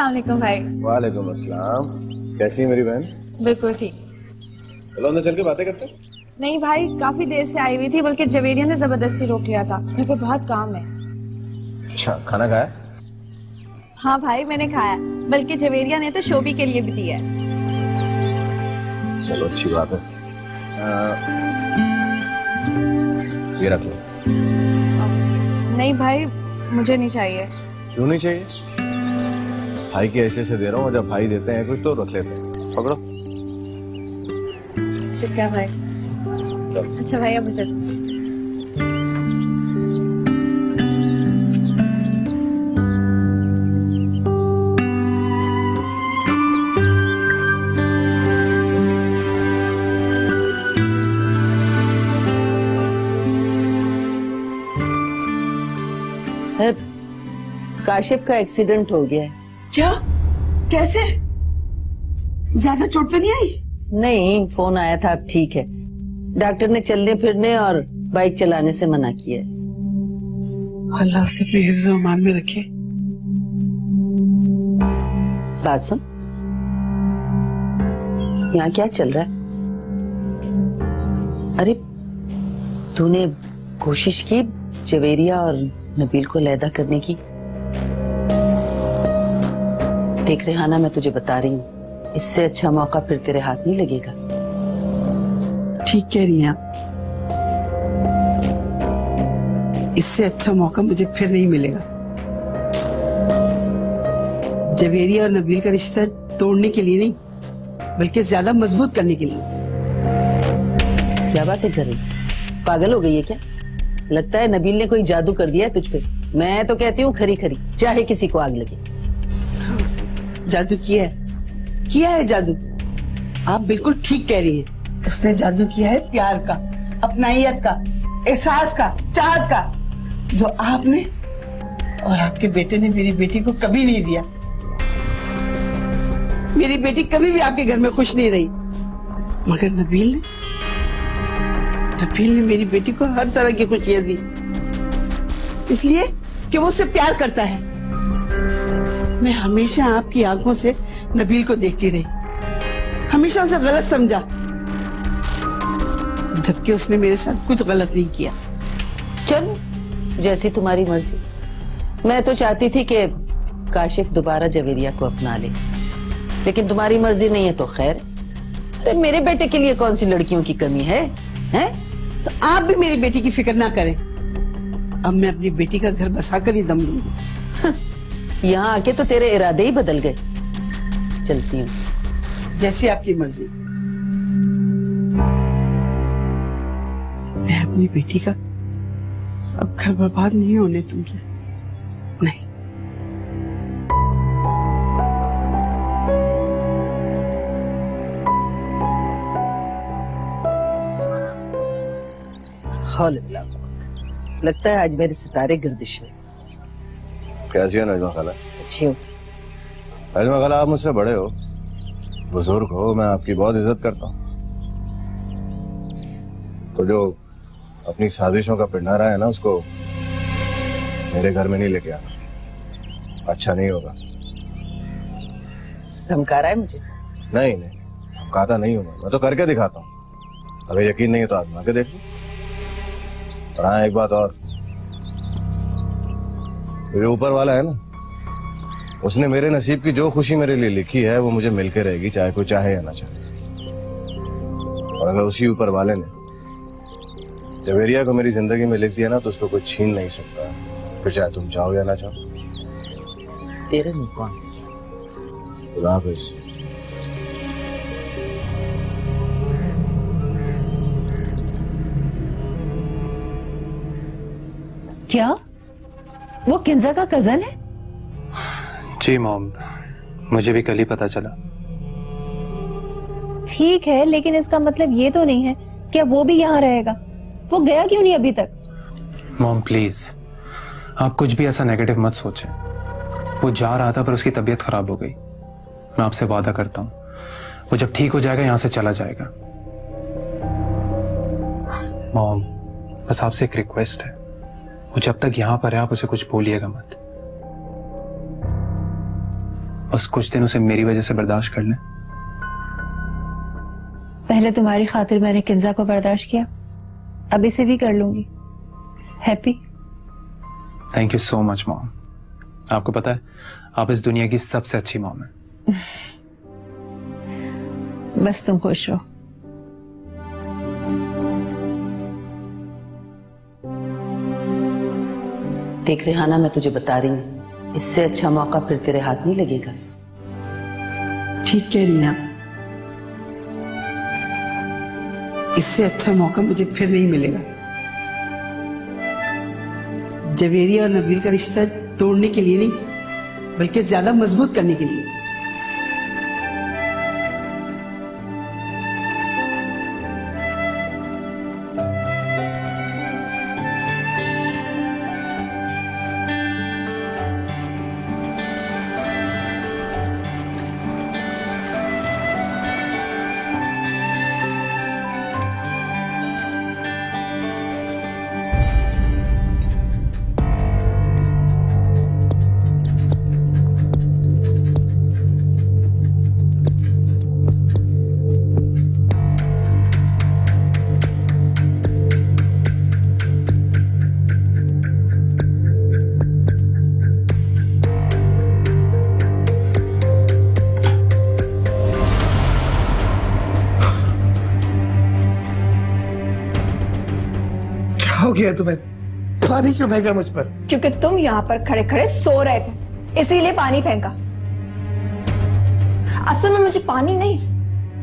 अस्सलाम वालेकुम भाई। वालेकुम अस्सलाम। कैसी है मेरी बहन? बिल्कुल ठीक। चलो अंदर चल के बातें करते हैं। नहीं भाई, काफी देर से आई हुई थी, बल्कि जवेरिया ने जबरदस्ती रोक लिया था। मेरे को बहुत काम है। अच्छा, खाना खाया? हाँ भाई मैंने खाया, बल्कि जवेरिया ने तो शोभी के लिए भी दिया है। चलो अच्छी बात है। ये रख लो। नहीं भाई मुझे नहीं चाहिए। क्यों नहीं चाहिए? भाई के ऐसे से दे रहा हूँ, जब भाई देते हैं कुछ तो रख लेते हैं। पकड़ो। शुक्रिया भाई। अच्छा भाई अब मुझे काशिफ का एक्सीडेंट हो गया है। क्या? कैसे? ज्यादा चोट तो नहीं आई? नहीं, फोन आया था, अब ठीक है। डॉक्टर ने चलने फिरने और बाइक चलाने से मना किया है। अल्लाह उसे अपने हिफ्ज़ व अमान में रखे। बात सुन, यहाँ क्या चल रहा है? अरे तूने कोशिश की जवेरिया और नबील को अलहदा करने की? देख रेहाना, मैं तुझे बता रही हूँ, इससे अच्छा मौका फिर तेरे हाथ नहीं लगेगा। ठीक कह रही हैं आप। इससे अच्छा मौका मुझे फिर नहीं मिलेगा। जवेरिया और नबील का रिश्ता तोड़ने के लिए नहीं, बल्कि ज्यादा मजबूत करने के लिए। क्या बातें कर रही? पागल हो गई है क्या? लगता है नबील ने कोई जादू कर दिया है तुझ पे। मैं तो कहती हूँ खरी खरी, चाहे किसी को आग लगे। जादू किया है जादू। आप बिल्कुल ठीक कह रही हैं। उसने जादू किया है प्यार का, अपनाइयत का, एहसास का, चाहत का, जो आपने और आपके बेटे ने मेरी बेटी को कभी नहीं दिया। मेरी बेटी कभी भी आपके घर में खुश नहीं रही, मगर नबील ने मेरी बेटी को हर तरह की खुशियां दी, इसलिए कि वो उससे प्यार करता है। मैं हमेशा आपकी आंखों से नबील को देखती रही, हमेशा उसे गलत समझा, जबकि उसने मेरे साथ कुछ गलत नहीं किया। चलो जैसी तुम्हारी मर्जी। मैं तो चाहती थी कि काशिफ दोबारा जवेरिया को अपना ले, लेकिन तुम्हारी मर्जी नहीं है तो खैर। अरे मेरे बेटे के लिए कौन सी लड़कियों की कमी है, हैं? तो आप भी मेरी बेटी की फिक्र ना करें। अब मैं अपनी बेटी का घर बसाकर ही दम लूंगी। यहाँ आके तो तेरे इरादे ही बदल गए। चलती हूँ। जैसी आपकी मर्जी। मैं अपनी बेटी का अब घर बर्बाद नहीं होने दूंगी, नहीं। लगता है आज मेरे सितारे गर्दिश में। कैसी हो नजमा खाला? अच्छी हूँ। नजमा खाला, आप मुझसे बड़े हो, बुजुर्ग हो, मैं आपकी बहुत इज्जत करता हूँ। तो जो अपनी साजिशों का पिंडारा है ना, उसको मेरे घर में नहीं लेके आना, अच्छा नहीं होगा। धमका रहा है मुझे? नहीं नहीं, धमकाता नहीं हूँ मैं तो करके दिखाता हूँ। अगर यकीन नहीं है तो आजमा के देख लो। और हाँ, एक बात और, जो ऊपर वाला है ना, उसने मेरे नसीब की जो खुशी मेरे लिए लिखी है वो मुझे मिलके रहेगी, चाहे कोई चाहे या ना चाहे। और अगर उसी ऊपर वाले ने जवेरिया को मेरी जिंदगी में लिख दिया ना, तो उसको कोई छीन नहीं सकता, फिर चाहे तुम चाहो या ना चाहो। तेरे मुंह कौन? खुदा हाफिज़। क्या वो किंजा का कजन है? जी मॉम, मुझे भी कल ही पता चला। ठीक है, लेकिन इसका मतलब ये तो नहीं है कि वो भी यहाँ रहेगा। वो गया क्यों नहीं अभी तक? मॉम प्लीज, आप कुछ भी ऐसा नेगेटिव मत सोचें। वो जा रहा था पर उसकी तबीयत खराब हो गई। मैं आपसे वादा करता हूँ, वो जब ठीक हो जाएगा यहाँ से चला जाएगा। मॉम बस आपसे एक रिक्वेस्ट है, वो जब तक यहाँ पर है आप उसे कुछ बोलिएगा मत। बस कुछ दिन उसे मेरी वजह से बर्दाश्त कर लें। पहले तुम्हारी खातिर मैंने किंजा को बर्दाश्त किया, अब इसे भी कर लूंगी। Happy? Thank you so much mom. आपको पता है आप इस दुनिया की सबसे अच्छी मॉम है। बस तुम खुश रहो। देख रेहाना, मैं तुझे बता रही हूँ, इससे अच्छा मौका फिर तेरे हाथ नहीं लगेगा। ठीक कह रही हैं आप, इससे अच्छा मौका मुझे फिर नहीं मिलेगा। जवेरिया और नबील का रिश्ता तोड़ने के लिए नहीं, बल्कि ज्यादा मजबूत करने के लिए। हो गया तुम्हें? पानी क्यों फेंका मुझ पर? क्योंकि तुम यहाँ पर खड़े खड़े सो रहे थे, इसीलिए पानी फेंका। असल में मुझे पानी नहीं,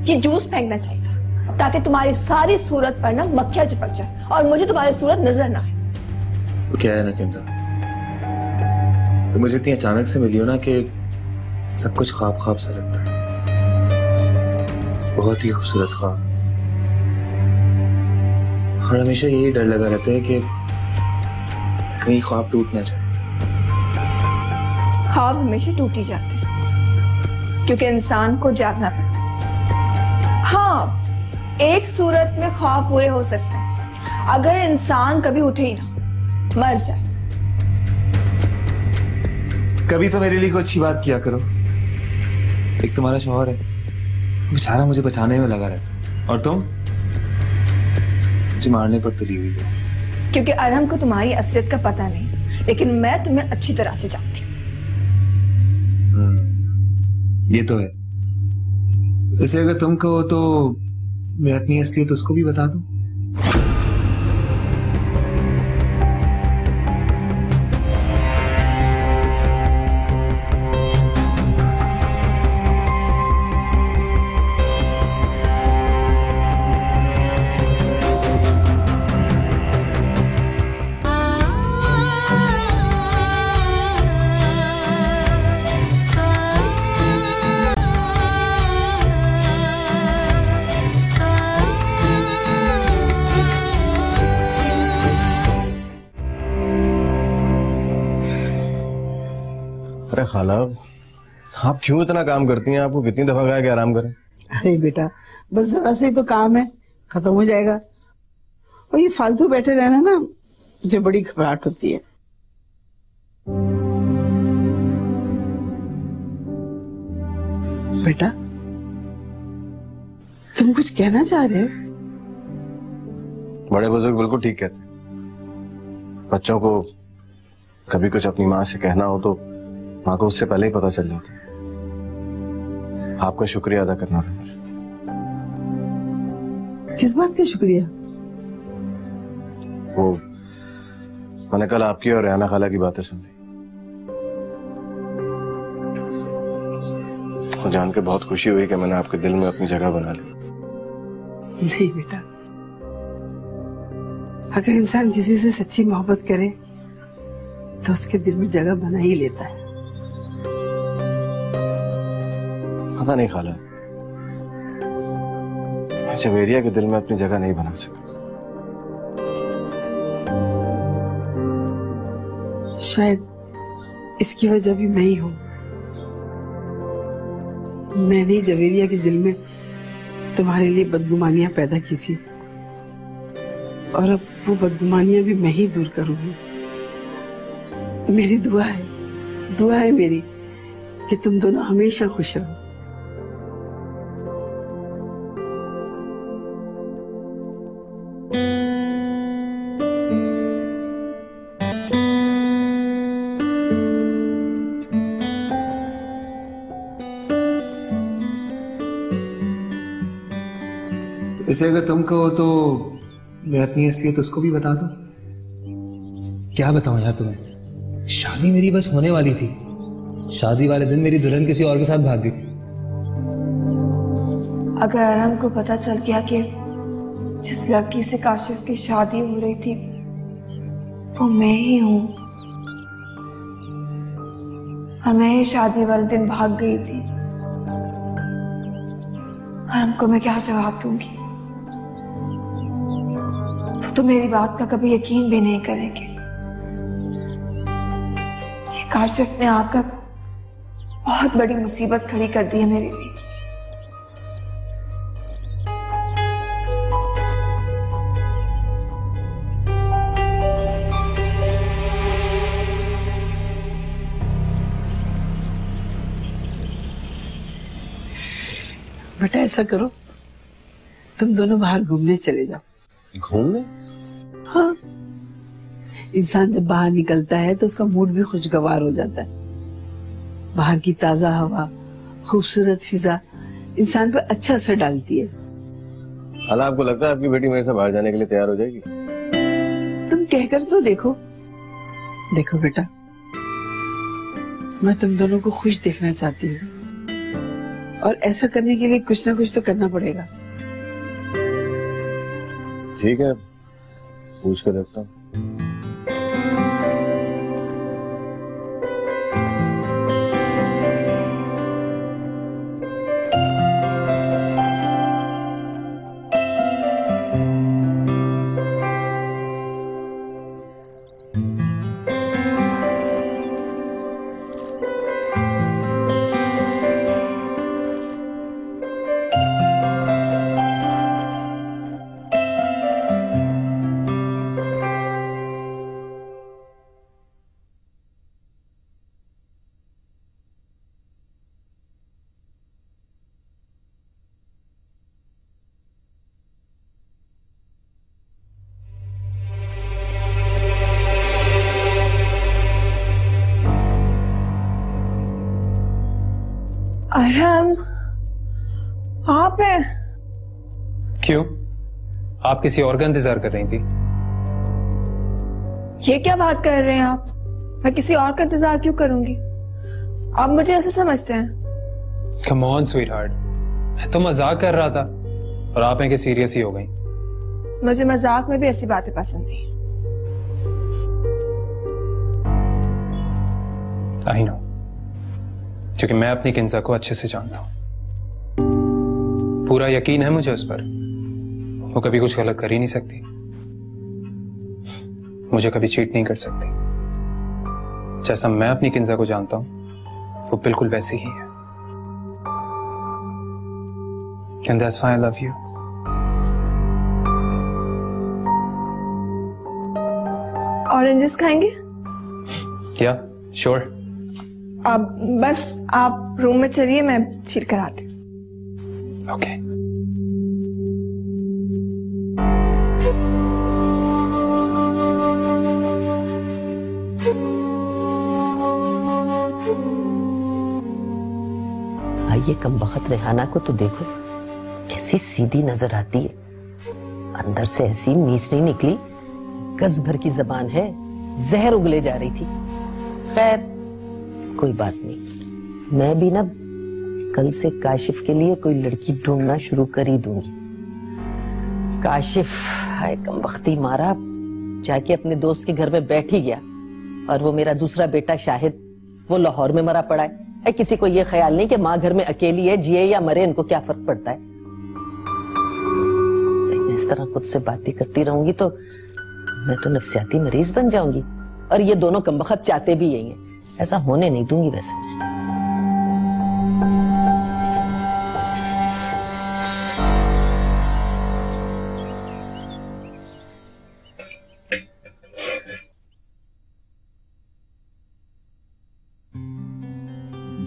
ये जूस फेंकना चाहिए था, ताकि तुम्हारी सारी सूरत पर ना मक्खियां चिपक जाए और मुझे तुम्हारी सूरत नजर ना आए। वो क्या है ना किंजा, तो मुझे इतनी अचानक से मिली हो ना कि सब कुछ ख्वाब ख्वाब सा लगता है। बहुत ही खूबसूरत ख्वाब, और हमेशा यही डर लगा रहता है कि कहीं ख्वाब टूट ना जाए। ख्वाब हमेशा टूट ही जाते हैं, क्योंकि इंसान को जागना पड़ता। हाँ, एक सूरत में ख्वाब पूरे हो सकते हैं, अगर इंसान कभी उठे ही ना, मर जाए। कभी तो मेरे लिए कोई अच्छी बात किया करो। एक तुम्हारा शौहर है, बेचारा मुझे बचाने में लगा रहता है, और तुम मुझे मारने पर तुली हुई है। क्योंकि अरहम को तुम्हारी असलियत का पता नहीं, लेकिन मैं तुम्हें अच्छी तरह से जानती हूँ। ये तो है। वैसे अगर तुम कहो तो मैं अपनी असलियत उसको भी बता दूं। अरे खाला, आप क्यों इतना काम करती हैं? आपको कितनी दफा कहा कि आराम करें? अरे बेटा, बस जरा से ही तो काम है, खत्म हो जाएगा। और ये फालतू बैठे रहना ना, मुझे बड़ी घबराहट होती है। बेटा, तुम कुछ कहना चाह रहे हो? बड़े बुजुर्ग बिल्कुल ठीक कहते हैं। बच्चों को कभी कुछ अपनी माँ से कहना हो तो माँ को उससे पहले ही पता चल जाता है। आपका शुक्रिया अदा करना था मुझे। किस बात का शुक्रिया? वो मैंने कल आपकी और रेहाना खाला की बातें सुन ली, तो जान के बहुत खुशी हुई कि मैंने आपके दिल में अपनी जगह बना ली। नहीं बेटा, अगर इंसान किसी से सच्ची मोहब्बत करे तो उसके दिल में जगह बना ही लेता है। पता नहीं खाला, जवेरिया के दिल में अपनी जगह नहीं बना सकता। शायद इसकी वजह भी मैं ही हूं। मैंने जवेरिया के दिल में तुम्हारे लिए बदगुमानियां पैदा की थी, और अब वो बदगुमानियां भी मैं ही दूर करूंगी। मेरी दुआ है मेरी कि तुम दोनों हमेशा खुश रहो। इसे अगर तुम कहो तो मैं अपनी असलियत उसको भी बता दूं। क्या बताऊं यार तुम्हें, शादी मेरी बस होने वाली थी, शादी वाले दिन मेरी दुल्हन किसी और के साथ भाग गई। अगर अरहम को पता चल गया कि जिस लड़की से काशिफ की शादी हो रही थी वो मैं ही हूं और मैं ही शादी वाले दिन भाग गई थी, अरहम को मैं क्या जवाब दूंगी? वो तो मेरी बात का कभी यकीन भी नहीं करेंगे। ये काशिफ ने आकर बहुत बड़ी मुसीबत खड़ी कर दी है मेरे लिए। बेटा ऐसा करो, तुम दोनों बाहर घूमने चले जाओ। घूमने? हाँ, इंसान जब बाहर निकलता है तो उसका मूड भी खुशगवार हो जाता है। बाहर की ताजा हवा, खूबसूरत फिजा इंसान पर अच्छा असर डालती है। हालांकि आपको लगता है आपकी बेटी मेरे से बाहर जाने के लिए तैयार हो जाएगी? तुम कहकर तो देखो। देखो बेटा, मैं तुम दोनों को खुश देखना चाहती हूँ और ऐसा करने के लिए कुछ ना कुछ तो करना पड़ेगा। ठीक है, पूछ कर देखता हूँ। अरहम, आप हैं? क्यों? आप किसी और का इंतजार कर रही थी? ये क्या बात कर रहे हैं आप? मैं किसी और का इंतजार क्यों करूंगी? आप मुझे ऐसे समझते हैं? कम ऑन स्वीटहार्ट, मैं तो मजाक कर रहा था और आप हैं कि सीरियस ही हो गई। मुझे मजाक में भी ऐसी बातें पसंद नहीं। आई नो, क्योंकि मैं अपनी किंजा को अच्छे से जानता हूं। पूरा यकीन है मुझे उस पर, वो कभी कुछ गलत कर ही नहीं सकती, मुझे कभी चीट नहीं कर सकती। जैसा मैं अपनी किंजा को जानता हूं वो बिल्कुल वैसी ही है। And that's why I love you. Oranges खाएंगे? Yeah, sure. अब बस आप रूम में चलिए, मैं छील कर आती हूँ। Okay. आइए, कमबख्त रेहाना को तो देखो, कैसी सीधी नजर आती है, अंदर से ऐसी मीच नहीं निकली, गज भर की जबान है, जहर उगले जा रही थी। खैर कोई बात नहीं, मैं भी ना कल से काशिफ के लिए कोई लड़की ढूंढना शुरू कर ही दूंगी। काशिफ हाय कमबख्ती मारा, जाके अपने दोस्त के घर में बैठ ही गया, और वो मेरा दूसरा बेटा शाहिद वो लाहौर में मरा पड़ा है। किसी को ये ख्याल नहीं कि माँ घर में अकेली है, जिए या मरे इनको क्या फर्क पड़ता है। मैं इस तरह खुद से बातें करती रहूंगी तो मैं तो नफ्सियाती मरीज बन जाऊंगी, और ये दोनों कमबख्त चाहते भी यही हैं। ऐसा होने नहीं दूंगी वैसे मैं।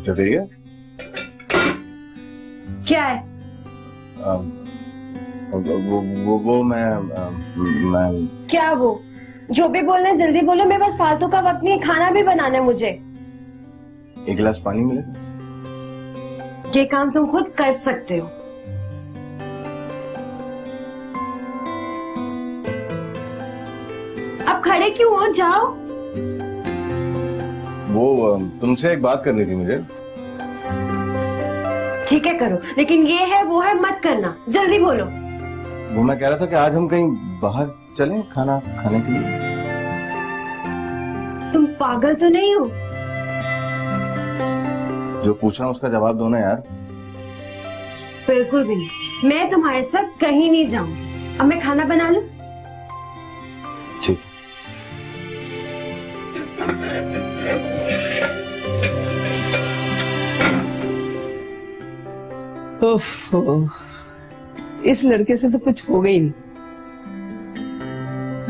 जवेरिया क्या है? वो मैं क्या वो? जो भी बोलना है जल्दी बोलो, मेरे पास फालतू का वक्त नहीं है, खाना भी बनाना है मुझे। एक गिलास पानी मिले? ये काम तुम खुद कर सकते हो। अब खड़े क्यों हो, जाओ। वो तुमसे एक बात करनी थी मुझे। ठीक है करो, लेकिन ये है वो है मत करना, जल्दी बोलो। वो मैं कह रहा था कि आज हम कहीं बाहर चलें खाना खाने के लिए। तुम पागल तो नहीं हो? जो पूछ रहा हूँ उसका जवाब दो ना यार। बिल्कुल भी नहीं, मैं तुम्हारे साथ कहीं नहीं जाऊंगी। अब मैं खाना बना लूं? ठीक। इस लड़के से तो कुछ हो गई नहीं।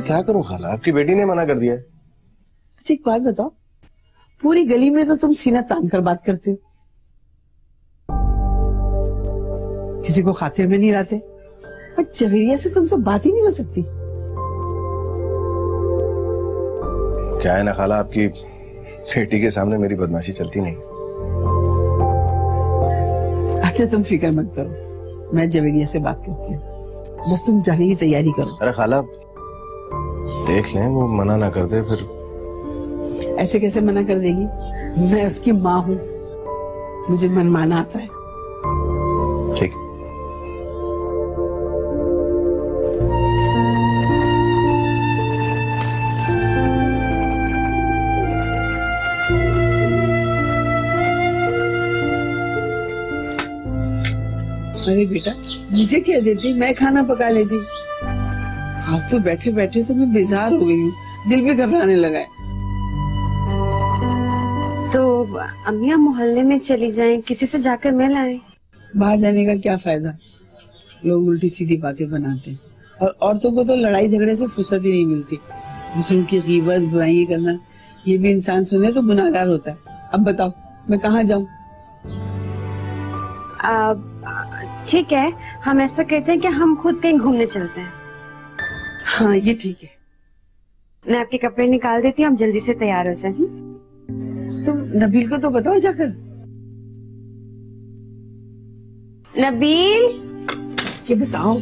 क्या करूं खाला, आपकी बेटी ने मना कर दिया है। अच्छा एक बात बताओ, पूरी गली में तो तुम सीना तान कर बात करते हो, किसी को खातिर में नहीं लाते, और जवेरिया से तुमसे बात ही नहीं हो सकती। क्या है ना खाला, आपकी बेटी के सामने मेरी बदमाशी चलती नहीं। अच्छा तुम फिक्र मत करो, मैं जवेरिया से बात करती हूँ, बस तुम जाने की तैयारी करो। अरे खाला देख लें, वो मना ना कर दे फिर। ऐसे कैसे मना कर देगी, मैं उसकी माँ हूँ, मुझे मनमाना आता है। ठीक। अरे बेटा मुझे क्या देती, मैं खाना पका लेती। फालतू बैठे बैठे तो मैं बेजार हो गई हूँ, दिल भी घबराने लगा है। तो अम्मी हम मोहल्ले में चली जाएं, किसी से जाकर मिल आए। बाहर जाने का क्या फायदा, लोग उल्टी सीधी बातें बनाते हैं, और औरतों को तो लड़ाई झगड़े से फुर्सत ही नहीं मिलती। दूसरों की गीबत बुराई करना, ये भी इंसान सुने तो गुनाहगार होता है। अब बताओ मैं कहाँ जाऊँ? ठीक है, हम ऐसा करते हैं कि हम खुद कहीं घूमने चलते हैं। हाँ ये ठीक है। मैं आपके कपड़े निकाल देती हूँ, आप जल्दी से तैयार हो जाएं। तुम नबील को तो बताओ जाकर। नबील, ये बताओ